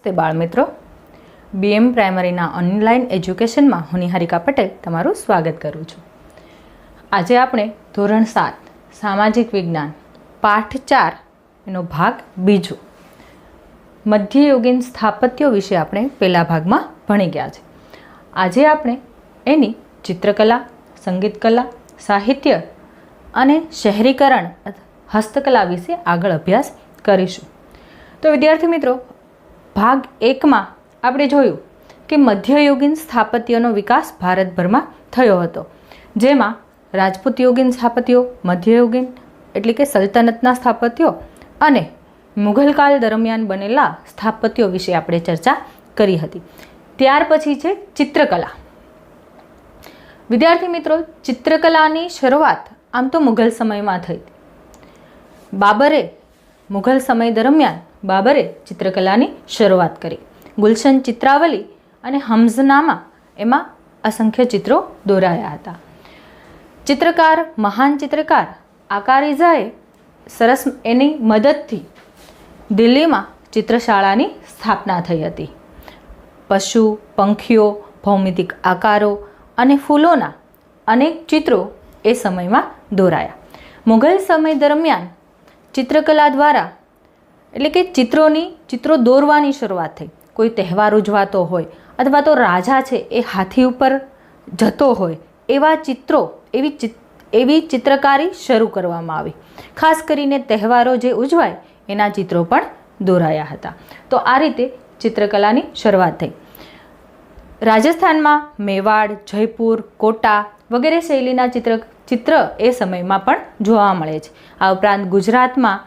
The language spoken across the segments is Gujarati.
નમસ્તે બાળમિત્રો, બીએમ પ્રાઇમરીના ઓનલાઈન એજ્યુકેશનમાં હું નિહારિકા પટેલ તમારું સ્વાગત કરું છું. આજે આપણે ધોરણ 7 સામાજિક વિજ્ઞાન પાઠ 4 એનો ભાગ બીજો મધ્યયુગીન સ્થાપત્યો વિશે આપણે પહેલા ભાગમાં ભણી ગયા છે. આજે આપણે એની ચિત્રકલા, સંગીતકલા, સાહિત્ય અને શહેરીકરણ હસ્તકલા વિશે આગળ અભ્યાસ કરીશું. તો વિદ્યાર્થી મિત્રો, ભાગ 1માં આપણે જોયું કે મધ્યયુગીન સ્થાપત્યનો વિકાસ ભારતભરમાં થયો હતો, જેમાં રાજપૂત યુગીન સ્થાપત્યો, મધ્યયુગીન એટલે કે સલ્તનતના સ્થાપત્યો અને મુઘલકાળ દરમિયાન બનેલા સ્થાપત્યો વિશે આપણે ચર્ચા કરી હતી. ત્યાર પછી છે ચિત્રકલા. વિદ્યાર્થી મિત્રો, ચિત્રકલાની શરૂઆત આમ તો મુઘલ સમયમાં થઈ. બાબરે મુઘલ સમય દરમિયાન બાબરે ચિત્રકલાની શરૂઆત કરી. ગુલશન ચિત્રાવલી અને હમ્ઝનામા એમાં અસંખ્ય ચિત્રો દોરાયા હતા. ચિત્રકાર, મહાન ચિત્રકાર આકારીઝાએ સરસ એની મદદથી દિલ્હીમાં ચિત્રશાળાની સ્થાપના થઈ હતી. પશુ, પંખીઓ, ભૌમિતિક આકારો અને ફૂલોના અનેક ચિત્રો એ સમયમાં દોરાયા. મુઘલ સમય દરમિયાન ચિત્રકલા દ્વારા એટલે કે ચિત્રો દોરવાની શરૂઆત થઈ. કોઈ તહેવાર ઉજવાતો હોય અથવા તો રાજા છે એ હાથી ઉપર જતો હોય એવા ચિત્રો, એવી ચિત્રકારી શરૂ કરવામાં આવી. ખાસ કરીને તહેવારો જે ઉજવાય એના ચિત્રો પણ દોરાયા હતા. તો આ રીતે ચિત્રકલાની શરૂઆત થઈ. રાજસ્થાનમાં મેવાડ, જયપુર, કોટા વગેરે શૈલીના ચિત્ર એ સમયમાં પણ જોવા મળે છે. આ ઉપરાંત ગુજરાતમાં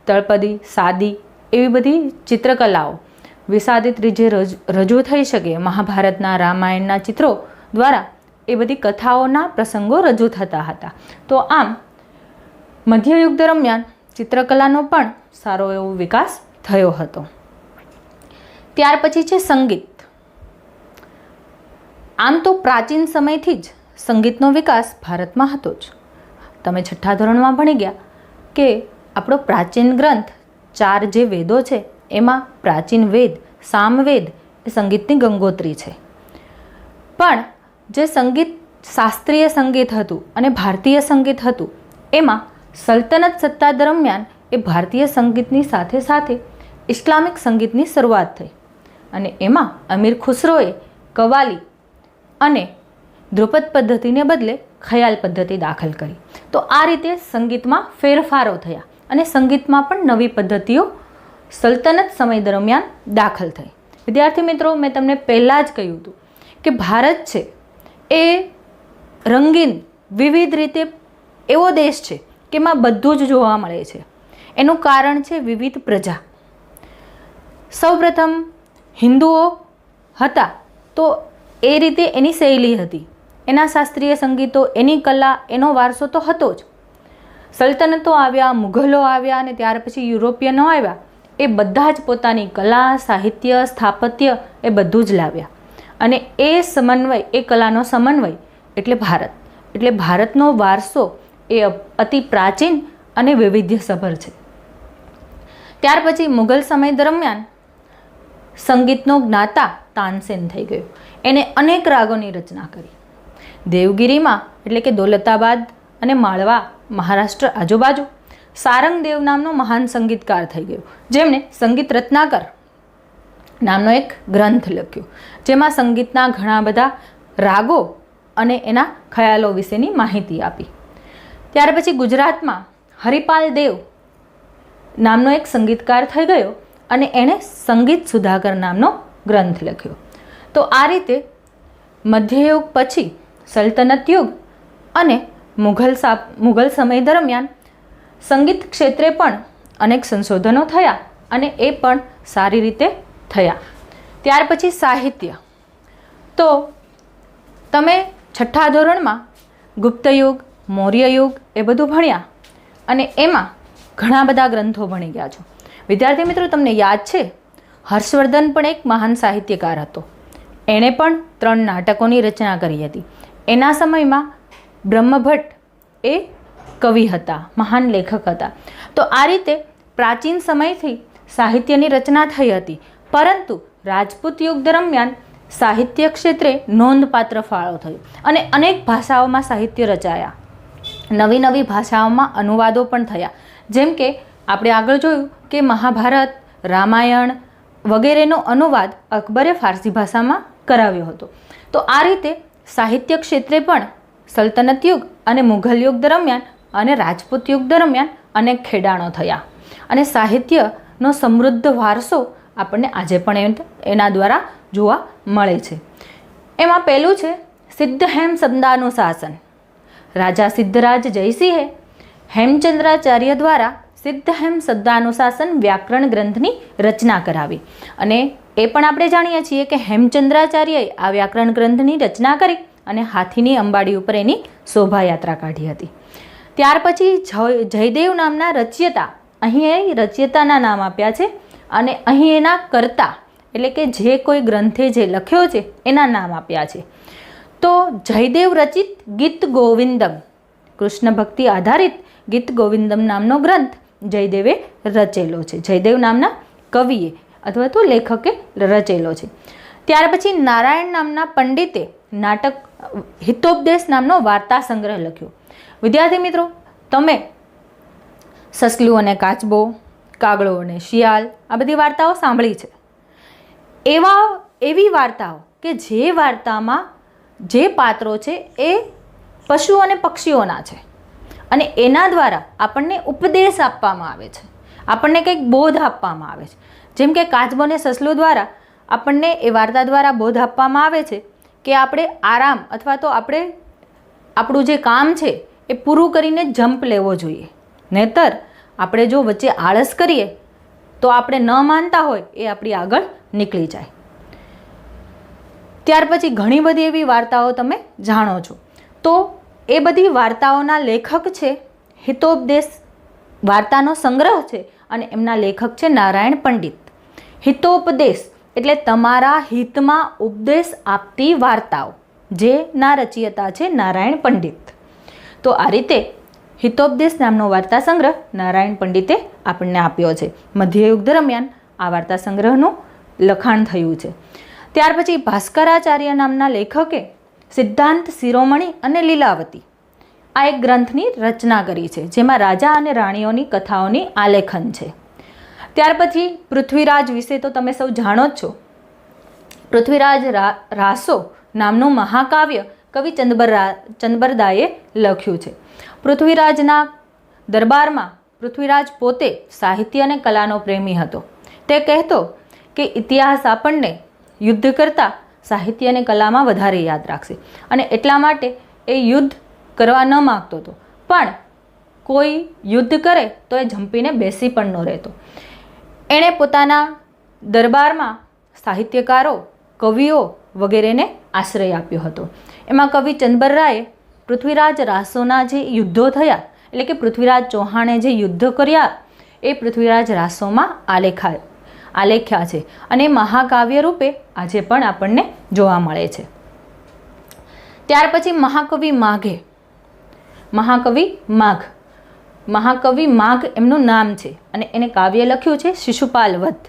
તળપદી, સાદી એવી બધી ચિત્રકલાઓ વિસાદિત રીતે રજૂ થઈ શકે. મહાભારતના, રામાયણના ચિત્રો દ્વારા એ બધી કથાઓના પ્રસંગો રજૂ થતા હતા. તો આમ મધ્યયુગ દરમિયાન ચિત્રકલાનો પણ સારો એવો વિકાસ થયો હતો. ત્યાર પછી છે સંગીત. આમ તો પ્રાચીન સમયથી જ સંગીતનો વિકાસ ભારતમાં હતો જ. તમે 6ઠ્ઠા ધોરણમાં ભણી ગયા કે આપણો પ્રાચીન ગ્રંથ 4 જે વેદો છે એમાં પ્રાચીન વેદ, સામવેદ એ સંગીતની ગંગોત્રી છે. પણ જે સંગીત શાસ્ત્રીય સંગીત હતું અને ભારતીય સંગીત હતું એમાં સલ્તનત સત્તા દરમિયાન એ ભારતીય સંગીતની સાથે સાથે ઇસ્લામિક સંગીતની શરૂઆત થઈ અને એમાં અમીર ખુસરોએ કવાલી અને ધ્રુપદ પદ્ધતિને બદલે ખયાલ પદ્ધતિ દાખલ કરી. તો આ રીતે સંગીતમાં ફેરફારો થયા અને સંગીતમાં પણ નવી પદ્ધતિઓ સલ્તનત સમય દરમિયાન દાખલ થઈ. વિદ્યાર્થી મિત્રો, મેં તમને પહેલાં જ કહ્યું હતું કે ભારત છે એ રંગીન, વિવિધ રીતે એવો દેશ છે કે એમાં બધું જ જોવા મળે છે. એનું કારણ છે વિવિધ પ્રજા. સૌપ્રથમ હિન્દુઓ હતા તો એ રીતે એની શૈલી હતી, એના શાસ્ત્રીય સંગીતો, એની કલા, એનો વારસો તો હતો જ. સલ્તનતો આવ્યા, મુઘલો આવ્યા અને ત્યાર પછી યુરોપિયનો આવ્યા. એ બધા જ પોતાની કલા, સાહિત્ય, સ્થાપત્ય એ બધું જ લાવ્યા અને એ સમન્વય, એ કલાનો સમન્વય એટલે ભારત. એટલે ભારતનો વારસો એ અતિ પ્રાચીન અને વૈવિધ્યસભર છે. ત્યાર પછી મુઘલ સમય દરમિયાન સંગીતનો જ્ઞાતા તાનસેન થઈ ગયો. એને અનેક રાગોની રચના કરી. દેવગીરીમાં એટલે કે દૌલતાબાદ અને માળવા, મહારાષ્ટ્ર આજુબાજુ સારંગદેવ નામનો મહાન સંગીતકાર થઈ ગયો, જેમણે સંગીત રત્નાકર નામનો એક ગ્રંથ લખ્યો, જેમાં સંગીતના ઘણા બધા રાગો અને એના ખ્યાલો વિશેની માહિતી આપી. ત્યાર પછી ગુજરાતમાં હરિપાલ દેવ નામનો એક સંગીતકાર થઈ ગયો અને એણે સંગીત સુધાકર નામનો ગ્રંથ લખ્યો. તો આ રીતે મધ્યયુગ પછી સલ્તનત યુગ અને મુઘલ સમય દરમિયાન સંગીત ક્ષેત્રે પણ અનેક સંશોધનો થયા અને એ પણ સારી રીતે થયા. ત્યાર પછી સાહિત્ય. તો તમે 6ઠ્ઠા ધોરણમાં ગુપ્તયુગ, મૌર્યયુગ એ બધું ભણ્યા અને એમાં ઘણા બધા ગ્રંથો ભણી ગયા છો. વિદ્યાર્થી મિત્રો, તમને યાદ છે હર્ષવર્ધન પણ એક મહાન સાહિત્યકાર હતો. એણે પણ 3 નાટકોની રચના કરી હતી. એના સમયમાં બ્રહ્મભટ્ટ એ કવિ હતા, મહાન લેખક હતા. તો આ રીતે પ્રાચીન સમયથી સાહિત્યની રચના થઈ હતી, પરંતુ રાજપૂત યુગ દરમિયાન સાહિત્ય ક્ષેત્રે નોંધપાત્ર ફાળો થયો અને અનેક ભાષાઓમાં સાહિત્ય રચાયા. નવી નવી ભાષાઓમાં અનુવાદો પણ થયા. જેમ કે આપણે આગળ જોયું કે મહાભારત, રામાયણ વગેરેનો અનુવાદ અકબરે ફારસી ભાષામાં કરાવ્યો હતો. તો આ રીતે સાહિત્ય ક્ષેત્રે પણ સલ્તનત યુગ અને મુઘલ યુગ દરમિયાન અને રાજપૂત યુગ દરમિયાન અનેક ખેડાણો થયા અને સાહિત્યનો સમૃદ્ધ વારસો આપણને આજે પણ એના દ્વારા જોવા મળે છે. એમાં પહેલું છે સિદ્ધહેમ શબ્દાનુશાસન. રાજા સિદ્ધરાજ જયસિંહે હેમચંદ્રાચાર્ય દ્વારા સિદ્ધહેમ શબ્દાનુશાસન વ્યાકરણ ગ્રંથની રચના કરાવી અને એ પણ આપણે જાણીએ છીએ કે હેમચંદ્રાચાર્યએ આ વ્યાકરણ ગ્રંથની રચના કરી અને હાથીની અંબાડી ઉપર એની શોભાયાત્રા કાઢી હતી. ત્યાર પછી જયદેવ નામના રચયિતા, અહીં એ રચયિતાના નામ આપ્યા છે અને અહીં એના કર્તા એટલે કે જે કોઈ ગ્રંથે જે લખ્યો છે એના નામ આપ્યા છે. તો જયદેવ રચિત ગીત ગોવિંદમ, કૃષ્ણ ભક્તિ આધારિત ગીત ગોવિંદમ નામનો ગ્રંથ જયદેવે રચેલો છે. જયદેવ નામના કવિએ અથવા તો લેખકે રચેલો છે. ત્યાર પછી નારાયણ નામના પંડિતે નાટક હિતોપદેશ નામનો વાર્તા સંગ્રહ લખ્યો. વિદ્યાર્થી મિત્રો, તમે સસલું અને કાચબો, કાગડો અને શિયાળ આ બધી વાર્તાઓ સાંભળી છે. એવી વાર્તાઓ કે જે વાર્તામાં જે પાત્રો છે એ પશુ અને પક્ષીઓના છે અને એના દ્વારા આપણને ઉપદેશ આપવામાં આવે છે, આપણને કંઈક બોધ આપવામાં આવે છે. જેમ કે કાચબો અને સસલું દ્વારા આપણને એ વાર્તા દ્વારા બોધ આપવામાં આવે છે કે આપણે આરામ અથવા તો આપણે આપણું જે કામ છે એ પૂરું કરીને જમ્પ લેવો જોઈએ. નહીંતર આપણે જો વચ્ચે આળસ કરીએ તો આપણે ન માનતા હોય એ આપણી આગળ નીકળી જાય. ત્યાર પછી ઘણી બધી એવી વાર્તાઓ તમે જાણો છો. તો એ બધી વાર્તાઓના લેખક છે હિતોપદેશ વાર્તાનો સંગ્રહ છે અને એમના લેખક છે નારાયણ પંડિત. હિતોપદેશ એટલે તમારા હિતમાં ઉપદેશ આપતી વાર્તાઓ, જેના રચયિતા છે નારાયણ પંડિત. તો આ રીતે હિતોપદેશ નામનો વાર્તા સંગ્રહ નારાયણ પંડિતે આપણને આપ્યો છે. મધ્યયુગ દરમિયાન આ વાર્તા સંગ્રહનું લખાણ થયું છે. ત્યાર પછી ભાસ્કરાચાર્ય નામના લેખકે સિદ્ધાંત શિરોમણી અને લીલાવતી આ એક ગ્રંથની રચના કરી છે, જેમાં રાજા અને રાણીઓની કથાઓની આલેખન છે. ત્યાર પછી પૃથ્વીરાજ વિશે તો તમે સૌ જાણો જ છો. પૃથ્વીરાજ રાસો નામનું મહાકાવ્ય કવિ ચંદબરદાએ લખ્યું છે. પૃથ્વીરાજના દરબારમાં પૃથ્વીરાજ પોતે સાહિત્ય અને કલાનો પ્રેમી હતો. તે કહેતો કે ઇતિહાસ આપણને યુદ્ધ કરતાં સાહિત્ય અને કલામાં વધારે યાદ રાખશે અને એટલા માટે એ યુદ્ધ કરવા ન માગતો હતો. પણ કોઈ યુદ્ધ કરે તો એ ઝંપીને બેસી પણ ન રહેતો. એણે પોતાના દરબારમાં સાહિત્યકારો, કવિઓ વગેરેને આશ્રય આપ્યો હતો. એમાં કવિ ચંદબરરાયે પૃથ્વીરાજ રાસોના જે યુદ્ધો થયા એટલે કે પૃથ્વીરાજ ચૌહાણે જે યુદ્ધ કર્યા એ પૃથ્વીરાજ રાસોમાં આલેખ્યા છે અને મહાકાવ્ય રૂપે આજે પણ આપણને જોવા મળે છે. ત્યાર પછી મહાકવિ માઘ એમનું નામ છે અને એને કાવ્ય લખ્યું છે શિશુપાલ વધ.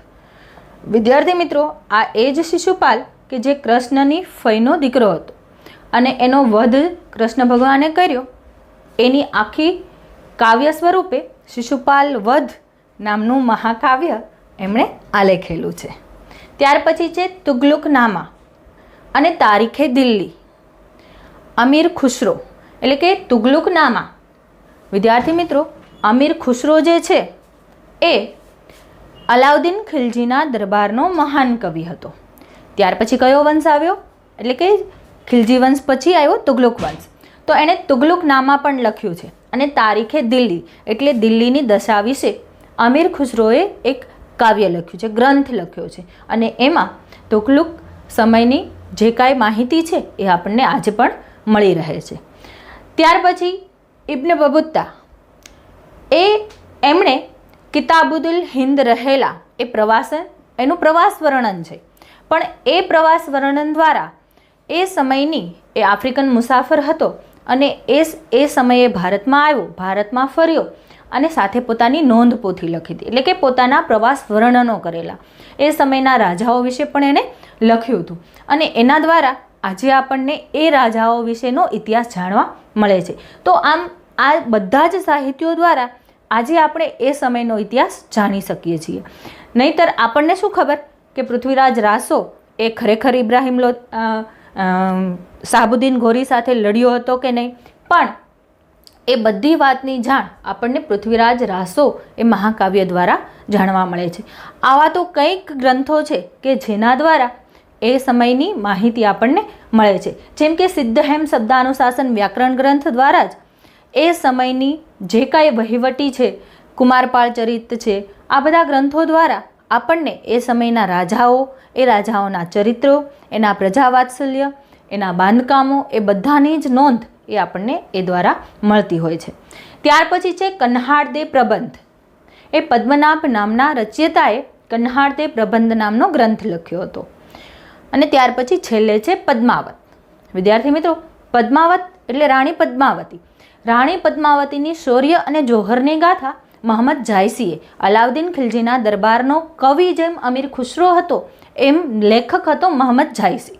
વિદ્યાર્થી મિત્રો, આ એ જ શિશુપાલ કે જે કૃષ્ણની ફઈનો દીકરો હતો અને એનો વધ કૃષ્ણ ભગવાને કર્યો, એની આખી કાવ્ય સ્વરૂપે શિશુપાલ વધ નામનું મહાકાવ્ય એમણે આલેખેલું છે. ત્યાર પછી છે તુગલુકનામા અને તારીખે દિલ્હી. અમીર ખુશરો એટલે કે તુગલુકનામા. વિદ્યાર્થી મિત્રો, અમીર ખુશરો જે છે એ અલાઉદ્દીન ખિલજીના દરબારનો મહાન કવિ હતો. ત્યાર પછી કયો વંશ આવ્યો એટલે કે ખિલજી વંશ પછી આવ્યો તુગલુક વંશ. તો એણે તુગલુકનામા પણ લખ્યું છે અને તારીખે દિલ્હી એટલે દિલ્હીની દશા વિશે અમીર ખુશરોએ એક કાવ્ય લખ્યું છે, ગ્રંથ લખ્યો છે અને એમાં તુગલુક સમયની જે કાંઈ માહિતી છે એ આપણને આજે પણ મળી રહે છે. ત્યાર પછી ઇબ્ન બતુતા એમણે કિતાબુલ હિન્દ રહેલા એનું પ્રવાસ વર્ણન છે. પણ એ પ્રવાસ વર્ણન દ્વારા એ સમયની એ આફ્રિકન મુસાફર હતો અને એ સમયે ભારતમાં આવ્યો, ભારતમાં ફર્યો અને સાથે પોતાની નોંધ પોથી લખી હતી એટલે કે પોતાના પ્રવાસ વર્ણનો કરેલા. એ સમયના રાજાઓ વિશે પણ એણે લખ્યું હતું અને એના દ્વારા આજે આપણને એ રાજાઓ વિશેનો ઇતિહાસ જાણવા મળે છે. તો આમ આ બધા જ સાહિત્યો દ્વારા આજે આપણે એ સમયનો ઇતિહાસ જાણી શકીએ છીએ. નહીંતર આપણને શું ખબર કે પૃથ્વીરાજ રાસો એ ખરેખર ઇબ્રાહિમ શાહબુદ્દીન ઘોરી સાથે લડ્યો હતો કે નહીં, પણ એ બધી વાતની જાણ આપણને પૃથ્વીરાજ રાસો એ મહાકાવ્ય દ્વારા જાણવા મળે છે. આવા તો કંઈક ગ્રંથો છે કે જેના દ્વારા એ સમયની માહિતી આપણને મળે છે. જેમ કે સિદ્ધહેમ શબ્દાનુશાસન વ્યાકરણ ગ્રંથ દ્વારા જ એ સમયની જે કાંઈ વહીવટી છે, કુમારપાળ ચરિત્ર છે, આ બધા ગ્રંથો દ્વારા આપણને એ સમયના રાજાઓ, એ રાજાઓના ચરિત્રો, એના પ્રજાવાત્સલ્ય, એના બાંધકામો, એ બધાની જ નોંધ એ આપણને એ દ્વારા મળતી હોય છે. ત્યાર પછી છે કન્હાડદે પ્રબંધ. એ પદ્મનાભ નામના રચયિતાએ કન્હાડદે પ્રબંધ નામનો ગ્રંથ લખ્યો હતો. અને ત્યાર પછી છેલ્લે છે પદ્માવત. વિદ્યાર્થી મિત્રો, પદ્માવત એટલે રાણી પદ્માવતી. રાણી પદ્માવતીની શૌર્ય અને જોહરની ગાથા મોહમ્મદ જાયસીએ અલાઉદ્દીન ખિલજીના દરબારનો કવિ જેમ અમીર ખુસરો હતો એમ લેખક હતો મોહમ્મદ જાયસી.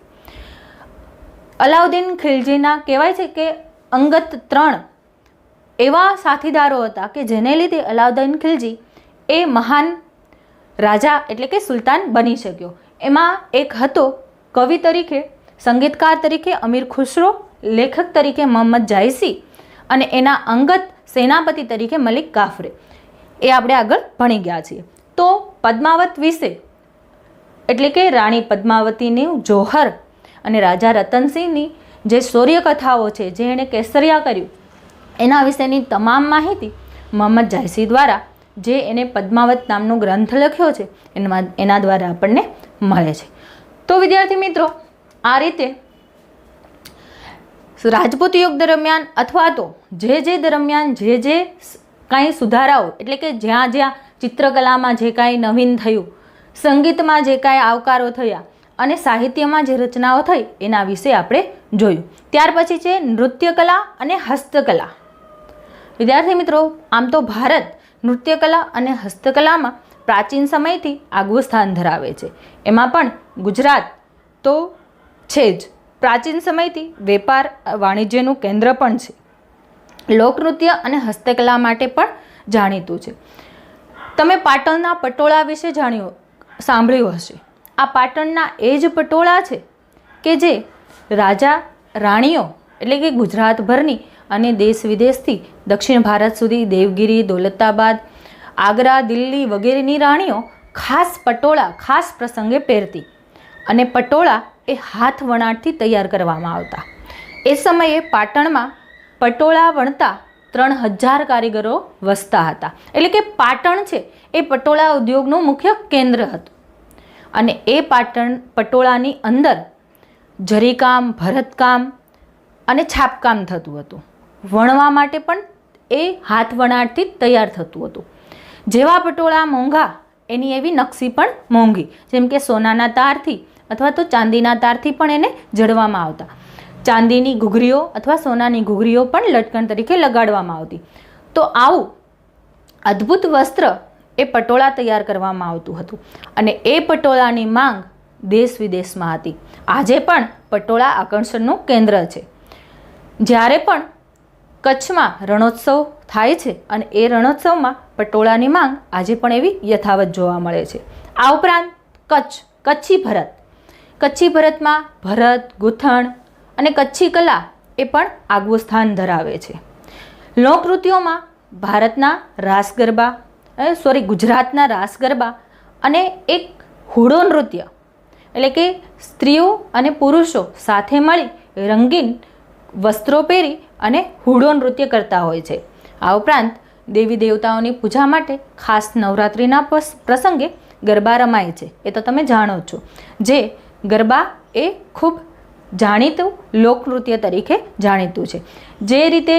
અલાઉદ્દીન ખિલજીના કહેવાય છે કે અંગત 3 એવા સાથીદારો હતા કે જેને લીધે અલાઉદ્દીન ખિલજી એ મહાન રાજા એટલે કે સુલતાન બની શક્યો. એમાં એક હતો કવિ તરીકે, સંગીતકાર તરીકે અમીર ખુસરો, લેખક તરીકે મોહમ્મદ જાયસી અને એના અંગત સેનાપતિ તરીકે મલિક કાફરે. એ આપણે આગળ ભણી ગયા છીએ. તો પદ્માવત વિશે એટલે કે રાણી પદ્માવતીનું જોહર અને રાજા રતનસિંહની જે શૌર્ય કથાઓ છે, જે એણે કેસરિયા કર્યું, એના વિશેની તમામ માહિતી મોહમ્મદ જાયસી દ્વારા, જે એને પદ્માવત નામનો ગ્રંથ લખ્યો છે, એના દ્વારા આપણને મળે છે. તો વિદ્યાર્થી મિત્રો, આ રીતે રાજપૂત યુગ દરમિયાન અથવા તો જે દરમિયાન જે કાંઈ સુધારાઓ એટલે કે જ્યાં ચિત્રકલામાં જે કાંઈ નવીન થયું, સંગીતમાં જે કાંઈ આવકારો થયા અને સાહિત્યમાં જે રચનાઓ થઈ એના વિશે આપણે જોયું. ત્યાર પછી છે નૃત્યકલા અને હસ્તકલા. વિદ્યાર્થી મિત્રો, આમ તો ભારત નૃત્યકલા અને હસ્તકલામાં પ્રાચીન સમયથી આગવું સ્થાન ધરાવે છે. એમાં પણ ગુજરાત તો છે જ. પ્રાચીન સમયથી વેપાર વાણિજ્યનું કેન્દ્ર પણ છે. લોકનૃત્ય અને હસ્તકલા માટે પણ જાણીતું છે. તમે પાટણના પટોળા વિશે સાંભળ્યું હશે. આ પાટણના એ જ પટોળા છે કે જે રાજા રાણીઓ એટલે કે ગુજરાતભરની અને દેશ વિદેશથી દક્ષિણ ભારત સુધી દેવગિરી, દૌલતાબાદ, આગ્રા, દિલ્હી વગેરેની રાણીઓ ખાસ પટોળા ખાસ પ્રસંગે પહેરતી. અને પટોળા એ હાથ વણાટથી તૈયાર કરવામાં આવતા. એ સમયે પાટણમાં પટોળા વણતા 3000 કારીગરો વસતા હતા. એટલે કે પાટણ છે એ પટોળા ઉદ્યોગનું મુખ્ય કેન્દ્ર હતું. અને એ પટોળાની અંદર જરીકામ, ભરતકામ અને છાપકામ થતું હતું. વણવા માટે પણ એ હાથ વણાટથી તૈયાર થતું હતું. જેવા પટોળા મોંઘા, એની એવી નકશી પણ મોંઘી. જેમ કે સોનાના તારથી અથવા તો ચાંદીના તારથી પણ એને જડવામાં આવતા. ચાંદીની ઘૂઘરીઓ અથવા સોનાની ઘૂઘરીઓ પણ લટકણ તરીકે લગાડવામાં આવતી. તો આવું અદ્ભુત વસ્ત્ર એ પટોળા તૈયાર કરવામાં આવતું હતું. અને એ પટોળાની માંગ દેશ વિદેશમાં હતી. આજે પણ પટોળા આકર્ષણનું કેન્દ્ર છે. જ્યારે પણ કચ્છમાં રણોત્સવ થાય છે અને એ રણોત્સવમાં પટોળાની માંગ આજે પણ એવી યથાવત જોવા મળે છે. આ ઉપરાંત કચ્છી ભરતમાં ભરત, ગૂંથણ અને કચ્છી કલા એ પણ આગવું સ્થાન ધરાવે છે. લોકનૃત્યોમાં ગુજરાતના રાસ ગરબા અને એક હુડો નૃત્ય એટલે કે સ્ત્રીઓ અને પુરુષો સાથે મળી રંગીન વસ્ત્રો પહેરી અને હુડો નૃત્ય કરતા હોય છે. આ ઉપરાંત દેવી દેવતાઓની પૂજા માટે ખાસ નવરાત્રિના પ્રસંગે ગરબા રમાય છે. એ તો તમે જાણો છો. જે ગરબા એ ખૂબ જાણીતું લોકનૃત્ય તરીકે જાણીતું છે. જે રીતે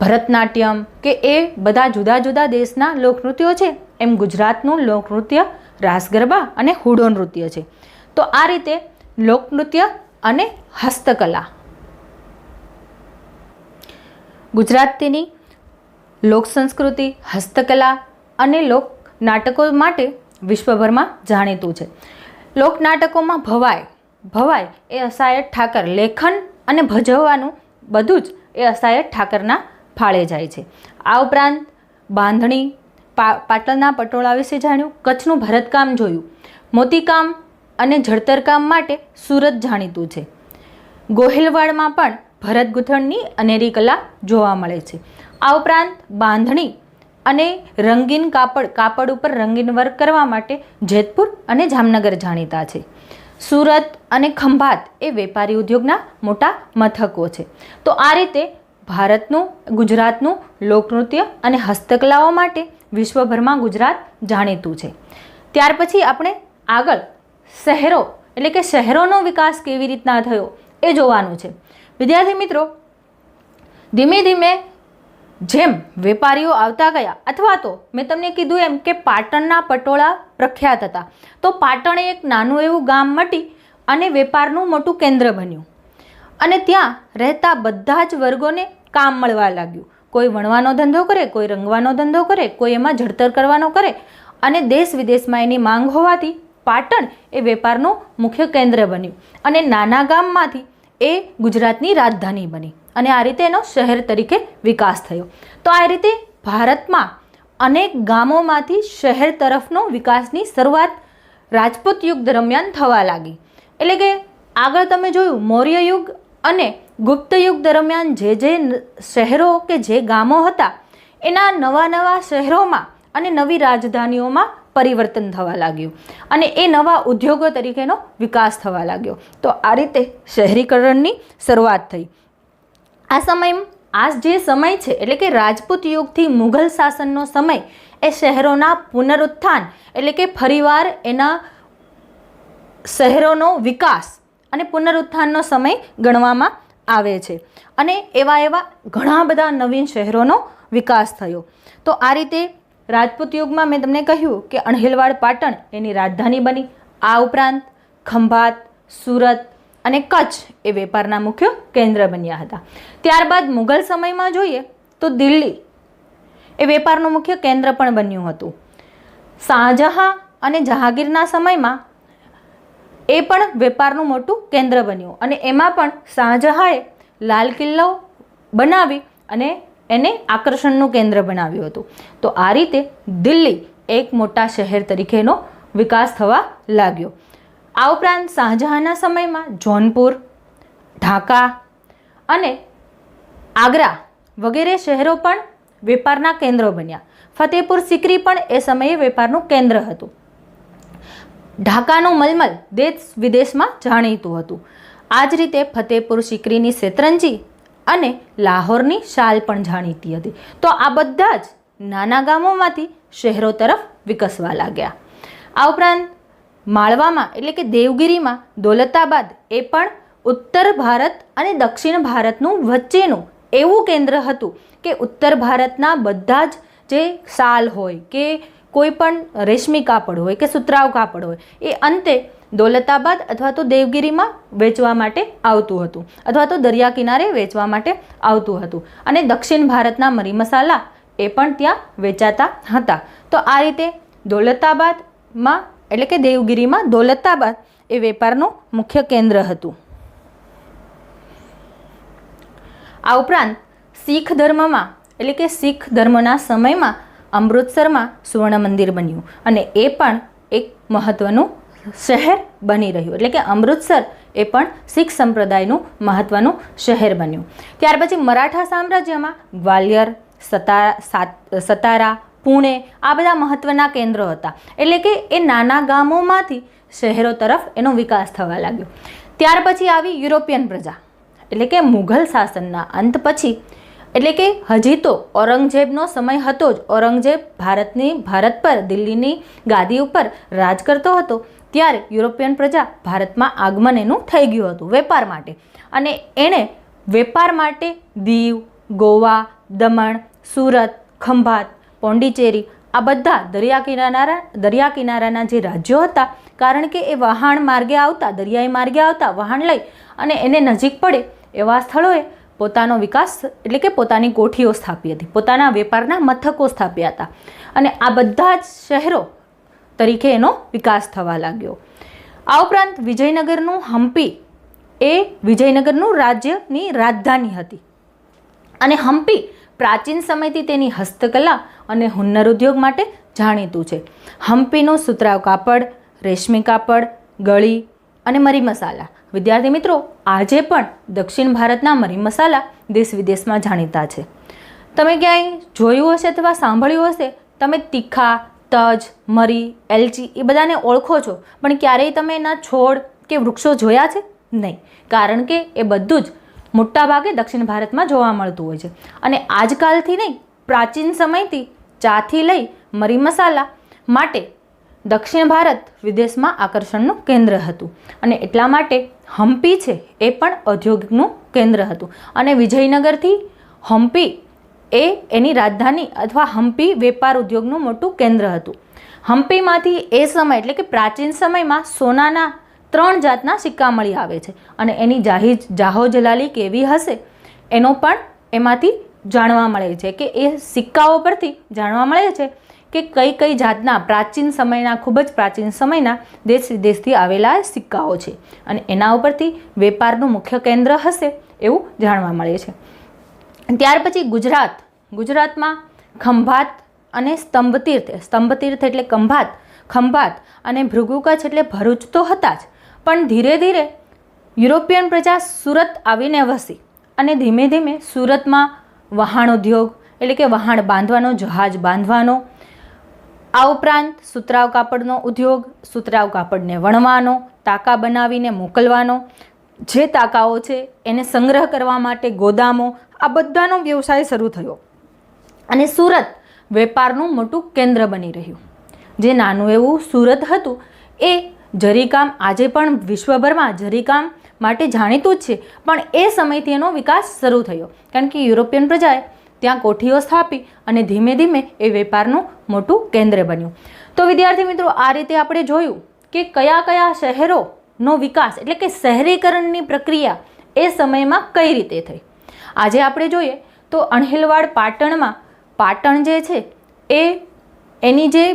ભરતનાટ્યમ કે એ બધા જુદા જુદા દેશના લોકનૃત્યો છે, એમ ગુજરાતનું લોકનૃત્ય રાસ ગરબા અને હુડો નૃત્ય છે. તો આ રીતે લોકનૃત્ય અને હસ્તકલા ગુજરાતની લોક સંસ્કૃતિ, હસ્તકલા અને લોક નાટકો માટે વિશ્વભરમાં જાણીતું છે. લોકનાટકોમાં ભવાઈ એ અસાયટ ઠાકર, લેખન અને ભજવવાનું બધું જ એ અસાયટ ઠાકરના ફાળે જાય છે. આ ઉપરાંત બાંધણી, પાટણના પટોળા વિશે જાણ્યું, કચ્છનું ભરતકામ જોયું, મોતીકામ અને જળતરકામ માટે સુરત જાણીતું છે. ગોહિલવાડમાં પણ ભરત ગૂંથણની અનેરી કલા જોવા મળે છે. આ ઉપરાંત બાંધણી અને રંગીન કાપડ ઉપર રંગીન વર્ક કરવા માટે જેતપુર અને જામનગર જાણીતા છે. સુરત અને ખંભાત એ વેપારી ઉદ્યોગના મોટા મથકો છે. તો આ રીતે ગુજરાતનું લોકનૃત્ય અને હસ્તકલાઓ માટે વિશ્વભરમાં ગુજરાત જાણીતું છે. ત્યાર પછી આપણે આગળ શહેરો એટલે કે શહેરોનો વિકાસ કેવી રીતના થયો એ જોવાનું છે. વિદ્યાર્થી મિત્રો, ધીમે ધીમે જેમ વેપારીઓ આવતા ગયા, અથવા તો મેં તમને કીધું એમ કે પાટણના પટોળા પ્રખ્યાત હતા, તો પાટણ એક નાનું એવું ગામ મટી અને વેપારનું મોટું કેન્દ્ર બન્યું અને ત્યાં રહેતા બધા જ વર્ગોને કામ મળવા લાગ્યું. કોઈ વણવાનો ધંધો કરે, કોઈ રંગવાનો ધંધો કરે, કોઈ એમાં જળતર કરવાનો કરે અને દેશ વિદેશમાં એની માંગ હોવાથી પાટણ એ વેપારનું મુખ્ય કેન્દ્ર બન્યું અને નાના ગામમાંથી એ ગુજરાતની રાજધાની બની અને આ રીતે એનો શહેર તરીકે વિકાસ થયો. તો આ રીતે ભારતમાં અનેક ગામોમાંથી શહેર તરફનો વિકાસની શરૂઆત રાજપૂત યુગ દરમિયાન થવા લાગી. એટલે કે આગળ તમે જોયું મૌર્ય યુગ અને ગુપ્ત યુગ દરમિયાન જે શહેરો કે જે ગામો હતા એના નવા શહેરોમાં અને નવી રાજધાનીઓમાં પરિવર્તન થવા લાગ્યું અને એ નવા ઉદ્યોગો તરીકેનો વિકાસ થવા લાગ્યો. તો આ રીતે શહેરીકરણની શરૂઆત થઈ. આ જે સમય છે એટલે કે રાજપૂત યુગથી મુઘલ શાસનનો સમય એ શહેરોના પુનરુત્થાન એટલે કે ફરીવાર એના શહેરોનો વિકાસ અને પુનરુત્થાનનો સમય ગણવામાં આવે છે અને એવા ઘણા બધા નવીન શહેરોનો વિકાસ થયો. તો આ રીતે રાજપૂત યુગમાં મેં તમને કહ્યું કે અણહિલવાડ પાટણ એની રાજધાની બની. આ ઉપરાંત ખંભાત, સુરત અને કચ્છ એ વેપારના મુખ્ય કેન્દ્ર બન્યા હતા. ત્યારબાદ મુઘલ સમયમાં જોઈએ તો દિલ્હી એ વેપારનું મુખ્ય કેન્દ્ર પણ બન્યું હતું. શાહજહાં અને જહાંગીરના સમયમાં એ પણ વેપારનું મોટું કેન્દ્ર બન્યું અને એમાં પણ શાહજહાંએ લાલ કિલ્લો બનાવી અને એને આકર્ષણનું કેન્દ્ર બનાવ્યું હતું. તો આ રીતે દિલ્હી એક મોટા શહેર તરીકેનો વિકાસ થવા લાગ્યો. આ ઉપરાંત શાહજહાંના સમયમાં જોનપુર, ઢાકા અને આગ્રા વગેરે શહેરો પણ વેપારના કેન્દ્રો બન્યા. ફતેહપુર સિકરી પણ એ સમયે વેપારનું કેન્દ્ર હતું. ઢાકાનું મલમલ દેશ વિદેશમાં જાણીતું હતું. આ જ રીતે ફતેહપુર સિકરીની શેતરંજી અને લાહોરની શાલ પણ જાણીતી હતી. તો આ બધા જ નાના ગામોમાંથી શહેરો તરફ વિકસવા લાગ્યા. આ ઉપરાંત માળવામાં એટલે કે દેવગીરીમાં દૌલતાબાદ એ પણ ઉત્તર ભારત અને દક્ષિણ ભારતનું વચ્ચેનું એવું કેન્દ્ર હતું કે ઉત્તર ભારતના બધા જ જે શાલ હોય કે કોઈ પણ રેશમી કાપડ હોય કે સુતરાઉ કાપડ હોય એ અંતે દૌલતાબાદ અથવા તો દેવગીરીમાં વેચવા માટે આવતું હતું અથવા તો દરિયા કિનારે વેચવા માટે આવતું હતું અને દક્ષિણ ભારતના મરી મસાલા એ પણ ત્યાં વેચાતા હતા. તો આ રીતે દૌલતાબાદમાં એટલે કે દેવગીરીમાં દૌલતાબાદ એ વેપારનું મુખ્ય કેન્દ્ર હતું. આ ઉપરાંત શીખ ધર્મમાં એટલે કે શીખ ધર્મના સમયમાં અમૃતસરમાં સુવર્ણ મંદિર બન્યું અને એ પણ એક મહત્ત્વનું શહેર બની રહ્યું. એટલે કે અમૃતસર એ પણ શીખ સંપ્રદાયનું મહત્ત્વનું શહેર બન્યું. ત્યાર પછી મરાઠા સામ્રાજ્યમાં ગ્વાલિયર, સતારા, પુણે આ બધા મહત્ત્વના કેન્દ્રો હતા. એટલે કે એ નાના ગામોમાંથી શહેરો તરફ એનો વિકાસ થવા લાગ્યો. ત્યાર પછી આવી યુરોપિયન પ્રજા એટલે કે મુઘલ શાસનના અંત પછી એટલે કે હજી તો ઔરંગઝેબનો સમય હતો જ. ઔરંગઝેબ ભારત પર દિલ્હીની ગાદી ઉપર રાજ કરતો હતો ત્યારે યુરોપિયન પ્રજા ભારતમાં આગમન એનું થઈ ગયું હતું વેપાર માટે અને એણે વેપાર માટે દીવ, ગોવા, દમણ, સુરત, ખંભાત, પોંડિચેરી આ બધા દરિયા કિનારાના જે રાજ્યો હતા કારણ કે એ વહાણ માર્ગે આવતા દરિયાઈ માર્ગે આવતા વહાણ લઈ અને એને નજીક પડે એવા સ્થળોએ પોતાનો વિકાસ એટલે કે પોતાની કોઠીઓ સ્થાપી હતી, પોતાના વેપારના મથકો સ્થાપ્યા હતા અને આ બધા જ શહેરો તરીકે એનો વિકાસ થવા લાગ્યો. આ ઉપરાંત વિજયનગરનું હમ્પી એ વિજયનગરનું રાજ્યની રાજધાની હતી અને હમ્પી પ્રાચીન સમયથી તેની હસ્તકલા અને હુન્નર ઉદ્યોગ માટે જાણીતું છે. હમ્પીનું સુતરાઉ કાપડ, રેશમી કાપડ, ગળી અને મરી મસાલા. વિદ્યાર્થી મિત્રો, આજે પણ દક્ષિણ ભારતના મરી મસાલા દેશ વિદેશમાં જાણીતા છે. તમે ક્યાંય જોયું હશે અથવા સાંભળ્યું હશે, તમે તીખા, તજ, મરી, એલચી એ બધાને ઓળખો છો, પણ ક્યારેય તમે એના છોડ કે વૃક્ષો જોયા છે? નહીં, કારણ કે એ બધું જ મોટાભાગે દક્ષિણ ભારતમાં જોવા મળતું હોય છે. અને આજકાલથી નહીં, પ્રાચીન સમયથી ચાથી લઈ મરી મસાલા માટે દક્ષિણ ભારત વિદેશમાં આકર્ષણનું કેન્દ્ર હતું અને એટલા માટે હમ્પી છે એ પણ ઔદ્યોગિકનું કેન્દ્ર હતું અને વિજયનગરથી હમ્પી એ એની રાજધાની અથવા હમ્પી વેપાર ઉદ્યોગનું મોટું કેન્દ્ર હતું. હમ્પીમાંથી એ સમય એટલે કે પ્રાચીન સમયમાં સોનાના 3 જાતના સિક્કા મળી આવે છે અને એની જાહો જલાલી કેવી હશે એનો પણ એમાંથી જાણવા મળે છે કે એ સિક્કાઓ પરથી જાણવા મળે છે કે કઈ કઈ જાતના પ્રાચીન સમયના, ખૂબ જ પ્રાચીન સમયના દેશ વિદેશથી આવેલા સિક્કાઓ છે અને એના ઉપરથી વેપારનું મુખ્ય કેન્દ્ર હશે એવું જાણવા મળે છે. ત્યાર પછી ગુજરાતમાં ખંભાત અને સ્તંભતીર્થ એટલે ખંભાત અને ભૃગુકચ્છ એટલે ભરૂચ તો હતા જ, પણ ધીરે ધીરે યુરોપિયન પ્રજા સુરત આવીને વસી અને ધીમે ધીમે સુરતમાં વહાણ ઉદ્યોગ એટલે કે વહાણ બાંધવાનો, જહાજ બાંધવાનો, આ ઉપરાંત સુતરાઉ કાપડનો ઉદ્યોગ, સુતરાઉ કાપડને વણવાનો, તાકા બનાવીને મોકલવાનો, જે તાકાઓ છે એને સંગ્રહ કરવા માટે ગોદામો, આ બધાનો વ્યવસાય શરૂ થયો અને સુરત વેપારનું મોટું કેન્દ્ર બની રહ્યું. જે નાનું એવું સુરત હતું એ જરીકામ આજે પણ વિશ્વભરમાં જરીકામ માટે જાણીતું જ છે, પણ એ સમયથી એનો વિકાસ શરૂ થયો કારણ કે યુરોપિયન પ્રજાએ ત્યાં કોઠીઓ સ્થાપી અને ધીમે ધીમે એ વેપારનું મોટું કેન્દ્ર બન્યું. તો વિદ્યાર્થી મિત્રો, આ રીતે આપણે જોયું કે કયા કયા શહેરોનો વિકાસ એટલે કે શહેરીકરણની પ્રક્રિયા એ સમયમાં કઈ રીતે થઈ. આજે આપણે જોઈએ તો અણહિલવાડ પાટણ જે છે એ એની જે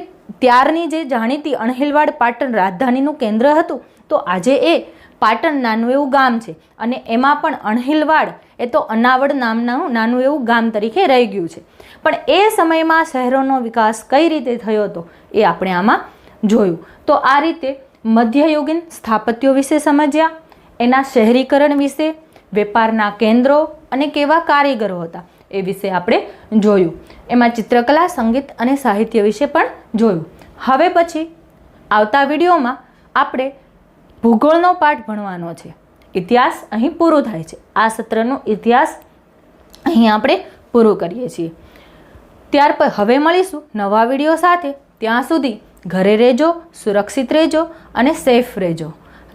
ત્યારની જે જાણીતી અણહિલવાડ પાટણ રાજધાનીનું કેન્દ્ર હતું, તો આજે એ પાટણ નાનું એવું ગામ છે અને એમાં પણ અણહિલવાડ એ તો અનાવડ નામનું નાનું એવું ગામ તરીકે રહી ગયું છે. પણ એ સમયમાં શહેરોનો વિકાસ કઈ રીતે થયો હતો એ આપણે આમાં જોયું. તો આ રીતે મધ્યયુગીન સ્થાપત્યો વિશે સમજ્યા, એના શહેરીકરણ વિશે, વેપારના કેન્દ્રો અને કેવા કારીગરો હતા એ વિશે આપણે જોયું. એમાં ચિત્રકલા, સંગીત અને સાહિત્ય વિશે પણ જોયું. હવે પછી આવતા વિડીયોમાં આપણે ભૂગોળનો પાઠ ભણવાનો છે. ઇતિહાસ અહીં પૂરું થાય છે. આ સત્રનો ઇતિહાસ અહીં આપણે પૂરું કરીએ છીએ. ત્યાર પછી હવે મળીશું નવા વિડીયો સાથે. ત્યાં સુધી ઘરે રહેજો, સુરક્ષિત રહેજો અને સેફ રહેજો.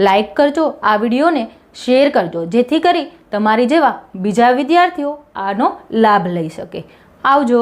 લાઈક કરજો, આ વિડીયોને શેર કરજો, જેથી કરી તમારી જેવા બીજા વિદ્યાર્થીઓ આનો લાભ લઈ શકે. આવજો.